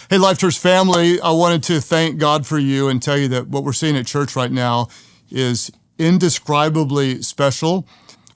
Hey, Life.Church family, I wanted to thank God for you and tell you that what we're seeing at church right now is indescribably special.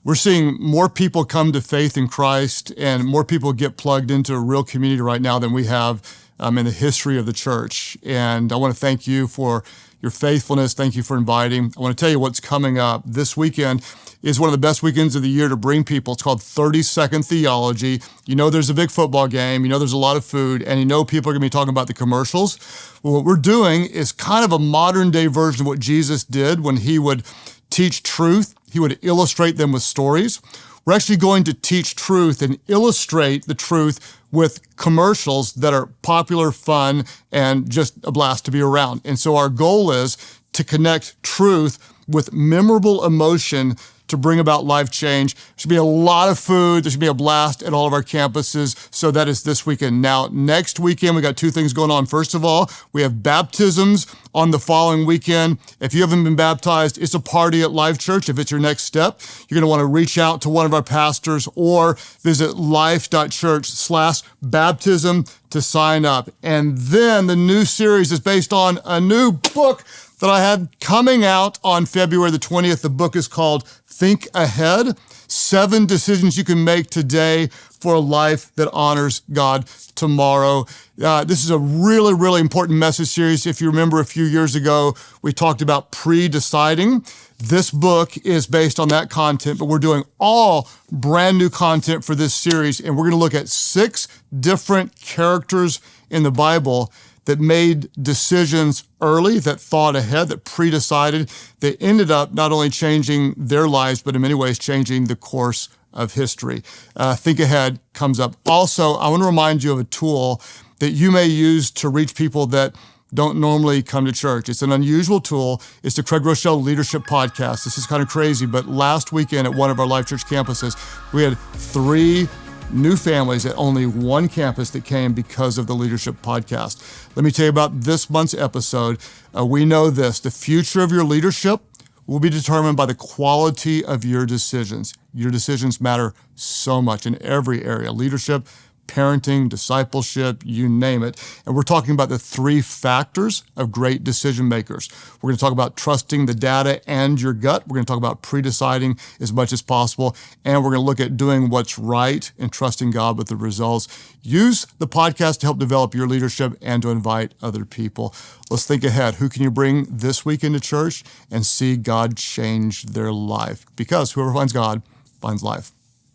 We're seeing more people come to faith in Christ and more people get plugged into a real community right now than we have in the history of the church. And I want to thank you for your faithfulness. Thank you for inviting. I want to tell you what's coming up. This weekend is one of the best weekends of the year to bring people. It's called 30-Second Theology. You know there's a big football game, you know there's a lot of food, and you know people are going to be talking about the commercials. Well, what we're doing is kind of a modern day version of what Jesus did when he would teach truth. He would illustrate them with stories. We're actually going to teach truth and illustrate the truth with commercials that are popular, fun, and just a blast to be around. And so our goal is to connect truth with memorable emotion to bring about life change. There should be a lot of food. There should be a blast at all of our campuses. So that is this weekend. Now, next weekend, we got two things going on. First of all, we have baptisms on the following weekend. If you haven't been baptized, it's a party at Life.Church. If it's your next step, you're going to want to reach out to one of our pastors or visit Life.Church/baptism to sign up. And then the new series is based on a new book that I had coming out on February the 20th. The book is called Think Ahead, 7 Decisions You Can Make Today for a Life That Honors God Tomorrow. This is a really, really important message series. If you remember a few years ago, we talked about pre-deciding. This book is based on that content, but we're doing all brand new content for this series, and we're going to look at 6 different characters in the Bible that made decisions early, that thought ahead, that pre-decided, that ended up not only changing their lives, but in many ways changing the course of history. Think Ahead comes up. Also, I want to remind you of a tool that you may use to reach people that don't normally come to church. It's an unusual tool. It's the Craig Rochelle Leadership Podcast. This is kind of crazy, but last weekend at one of our Life.Church campuses, we had 3 new families at only one campus that came because of the Leadership Podcast. Let me tell you about this month's episode. We know this: the future of your leadership will be determined by the quality of your decisions. Your decisions matter so much in every area: leadership, parenting, discipleship, you name it. And we're talking about the 3 factors of great decision makers. We're going to talk about trusting the data and your gut. We're going to talk about pre-deciding as much as possible. And we're going to look at doing what's right and trusting God with the results. Use the podcast to help develop your leadership and to invite other people. Let's think ahead. Who can you bring this week into church and see God change their life? Because whoever finds God finds life.